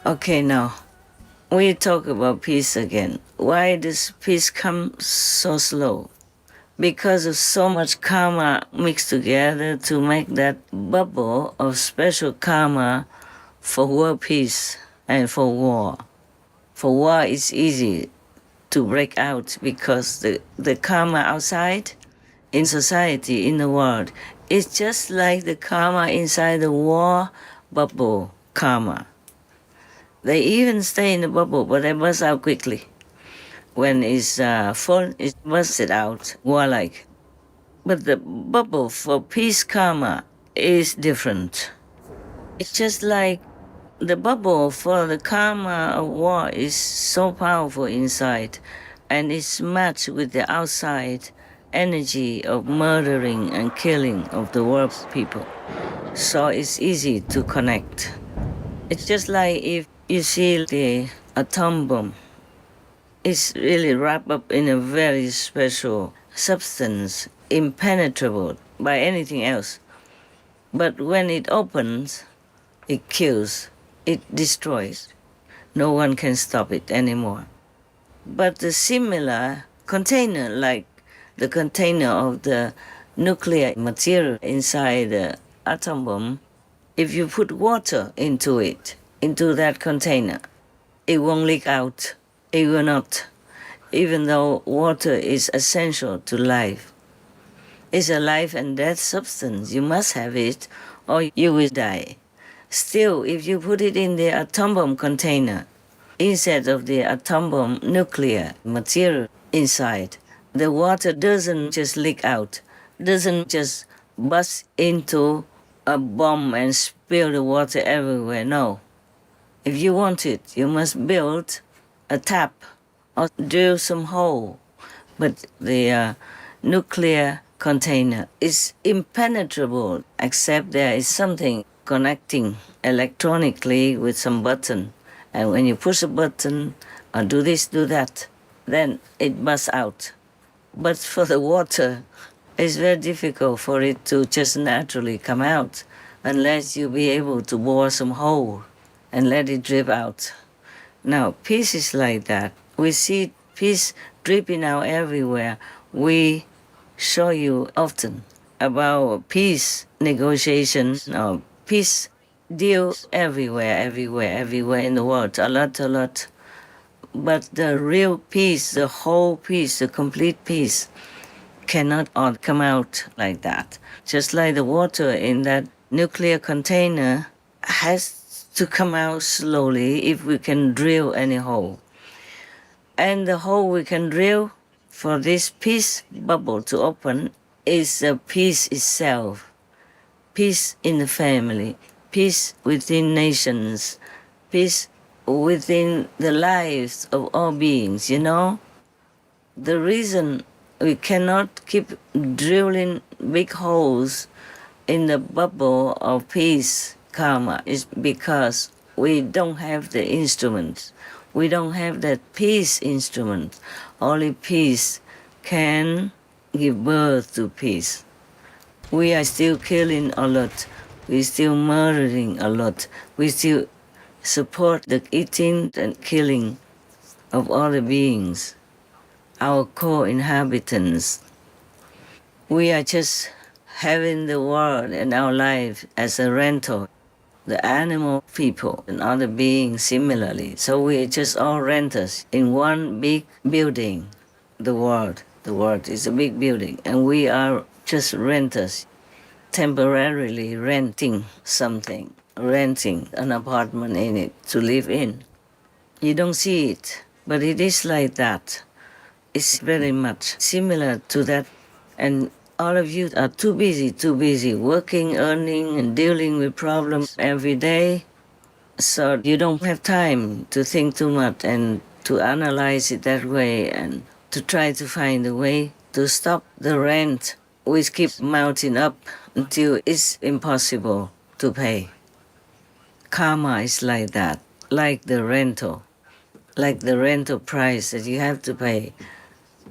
Okay, now we talk about peace again. Why does peace come so slow? Because of so much karma mixed together to make that bubble of special karma for world peace and for war. For war, it's easy to break out because the karma outside in society, in the world, is just like the karma inside the war bubble karma. They even stay in the bubble, but they burst out quickly. When it's full, it bursts out, warlike. But the bubble for peace karma is different. It's just like the bubble for the karma of war is so powerful inside, and it's matched with the outside energy of murdering and killing of the world's people. So it's easy to connect. It's just like if you see the atom bomb. It's really wrapped up in a very special substance, impenetrable by anything else. But when it opens, it kills, it destroys. No one can stop it anymore. But the similar container, like the container of the nuclear material inside the atom bomb, if you put water into it, into that container, it won't leak out. It will not, even though water is essential to life. It's a life and death substance. You must have it or you will die. Still, if you put it in the atom bomb container, instead of the atom bomb nuclear material inside, the water doesn't just leak out, doesn't just burst into a bomb and spill the water everywhere. No. If you want it, you must build a tap or drill some hole. But the nuclear container is impenetrable, except there is something connecting electronically with some button. And when you push a button or do this, do that, then it bursts out. But for the water, it's very difficult for it to just naturally come out unless you be able to bore some hole and let it drip out. Now, peace is like that. We see peace dripping out everywhere. We show you often about peace negotiations or peace deals everywhere in the world, a lot. But the real peace, the whole peace, the complete peace, cannot all come out like that. Just like the water in that nuclear container has to come out slowly if we can drill any hole. And the hole we can drill for this peace bubble to open is the peace itself. Peace in the family, peace within nations, peace within the lives of all beings, you know? The reason we cannot keep drilling big holes in the bubble of peace karma is because we don't have the instruments. We don't have that peace instrument. Only peace can give birth to peace. We are still killing a lot. We're still murdering a lot. We still support the eating and killing of all the beings, our co-inhabitants. We are just having the world and our life as a rental. The animal people and other beings similarly. So we're just all renters in one big building, the world. The world is a big building, and we are just renters, temporarily renting something, renting an apartment in it to live in. You don't see it, but it is like that. It's very much similar to that. And all of you are too busy working, earning, and dealing with problems every day. So you don't have time to think too much and to analyze it that way and to try to find a way to stop the rent, which keeps mounting up until it's impossible to pay. Karma is like that, like the rental price that you have to pay.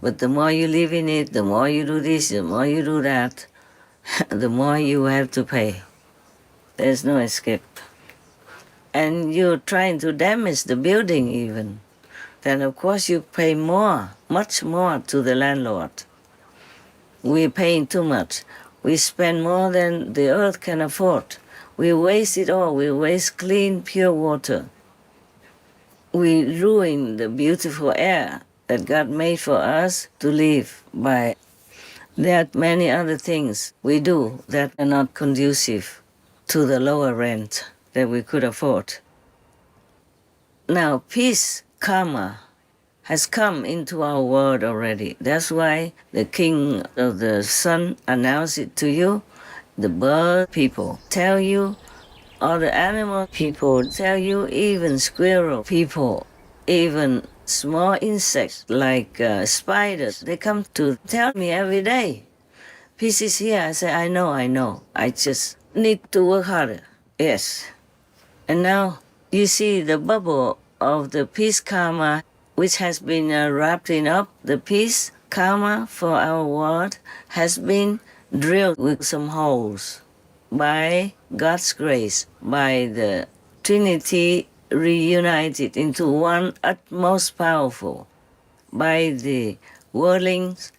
But the more you live in it, the more you do this, the more you do that, the more you have to pay. There's no escape. and you're trying to damage the building even, then of course you pay more, much more to the landlord. We're paying too much. We spend more than the earth can afford. We waste it all. We waste clean, pure water. We ruin the beautiful air that God made for us to live by. There are many other things we do that are not conducive to the lower rent that we could afford. Now, peace, karma, has come into our world already. That's why the king of the sun announced it to you. The bird people tell you, all the animal people tell you, even squirrel people, even small insects like spiders, they come to tell me every day. Peace is here. I say, I know. I just need to work harder. Yes. And now you see the bubble of the peace karma, which has been wrapping up the peace karma for our world, has been drilled with some holes by God's grace, by the Trinity reunited into one utmost powerful, by the worldlings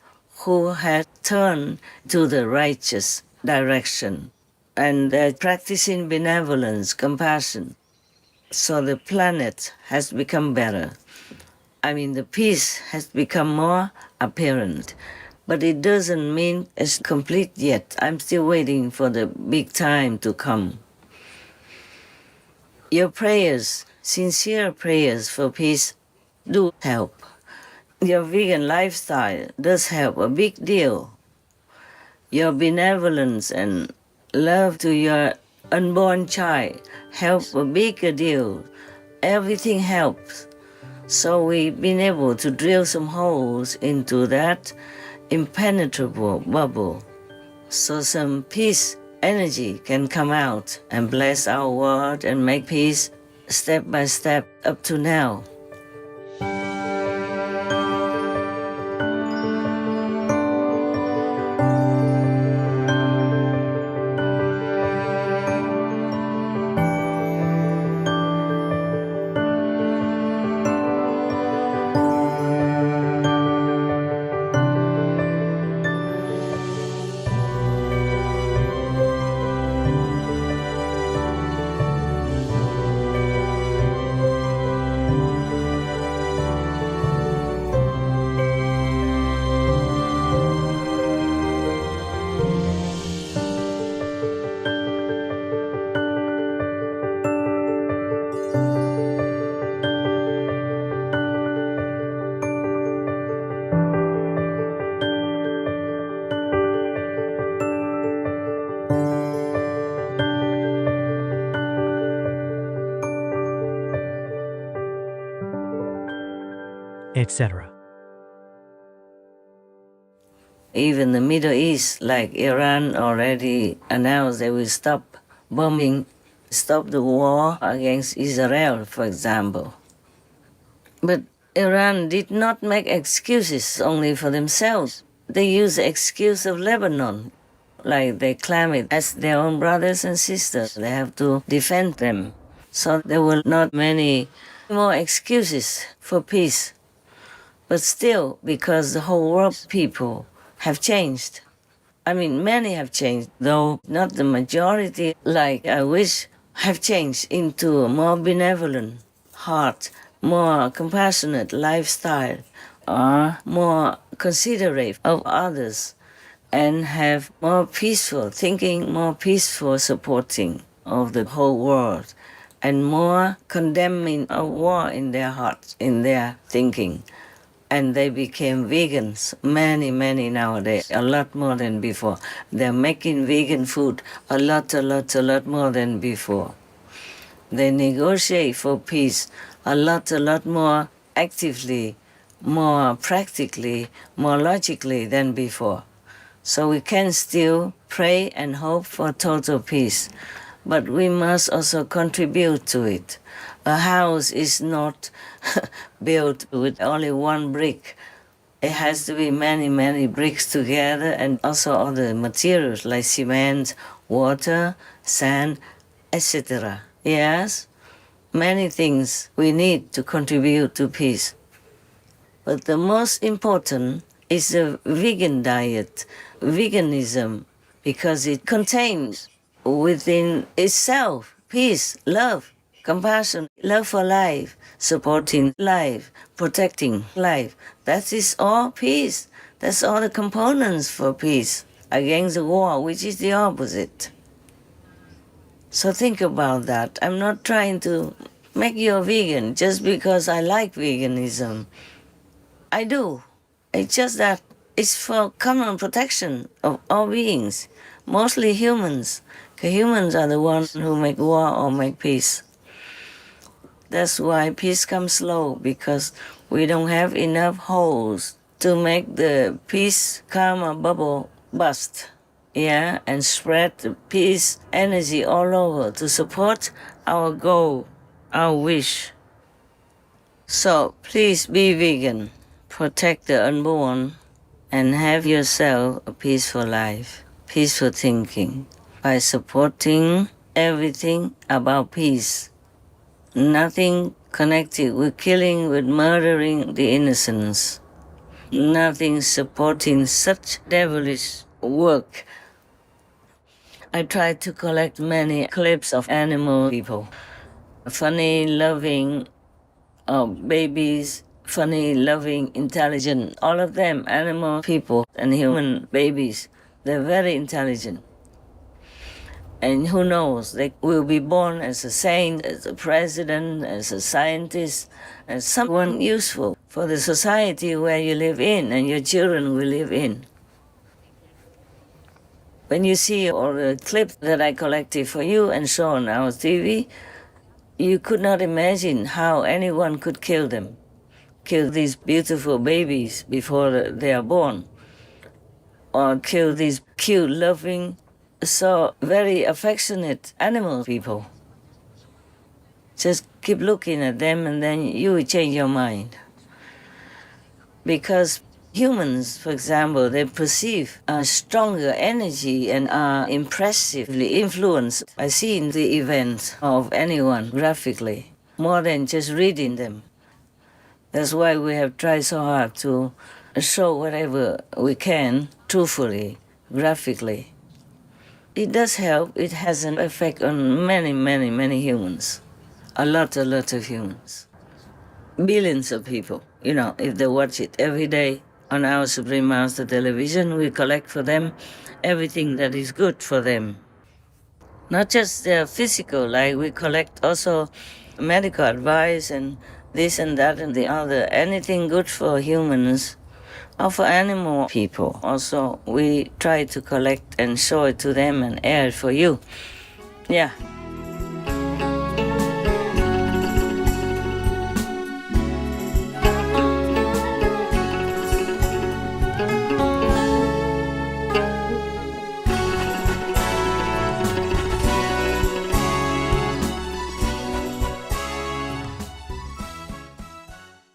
who had turned to the righteous direction and practicing benevolence, compassion. So the planet has become better. I mean, the peace has become more apparent, but it doesn't mean it's complete yet. I'm still waiting for the big time to come. Your prayers, sincere prayers for peace, do help. Your vegan lifestyle does help a big deal. Your benevolence and love to your unborn child help a bigger deal. Everything helps. So we've been able to drill some holes into that impenetrable bubble, so some peace energy can come out and bless our world and make peace step by step up to now. etc. Even the Middle East, like Iran, already announced they will stop bombing, stop the war against Israel, for example. But Iran did not make excuses only for themselves. They used the excuse of Lebanon, like they claim it as their own brothers and sisters. They have to defend them. So there were not many more excuses for peace. But still, because the whole world people have changed. I mean, many have changed, though not the majority, like I wish, have changed into a more benevolent heart, more compassionate lifestyle, or more considerate of others, and have more peaceful thinking, more peaceful supporting of the whole world, and more condemning of war in their hearts, in their thinking. And they became vegans, many nowadays, a lot more than before. They're making vegan food a lot more than before. They negotiate for peace a lot more actively, more practically, more logically than before. So we can still pray and hope for total peace, but we must also contribute to it. A house is not built with only one brick. It has to be many bricks together, and also other materials like cement, water, sand, etc. Yes? many things we need to contribute to peace. But the most important is the vegan diet, veganism, because it contains within itself peace, love, compassion, love for life, supporting life, protecting life. That is all peace. That's all the components for peace against the war, which is the opposite. So think about that. I'm not trying to make you a vegan just because I like veganism. I do. It's just that it's for common protection of all beings, mostly humans. 'Cause humans are the ones who make war or make peace. That's why peace comes slow, because we don't have enough holes to make the peace karma bubble bust. Yeah, and spread the peace energy all over to support our goal, our wish. So please be vegan, protect the unborn, and have yourself a peaceful life, peaceful thinking, by supporting everything about peace. Nothing connected with killing, with murdering the innocents. Nothing supporting such devilish work. I tried to collect many clips of animal people, funny, loving babies, funny, loving, intelligent, all of them, animal people and human babies. They're very intelligent. And who knows, they will be born as a saint, as a president, as a scientist, as someone useful for the society where you live in and your children will live in. When you see all the clips that I collected for you and show on our TV, you could not imagine how anyone could kill them, kill these beautiful babies before they are born, or kill these cute, loving, so very affectionate animal people. Just keep looking at them and then you will change your mind. Because humans, for example, they perceive a stronger energy and are impressively influenced by seeing the events of anyone graphically, more than just reading them. That's why we have tried so hard to show whatever we can, truthfully, graphically. It does help. It has an effect on many, many, many humans. A lot of humans. Billions of people, if they watch it every day on our Supreme Master television, we collect for them everything that is good for them. Not just their physical, like we collect also medical advice and this and that and the other, anything good for humans or for animal people. Also, we try to collect and show it to them and air it for you. Yeah.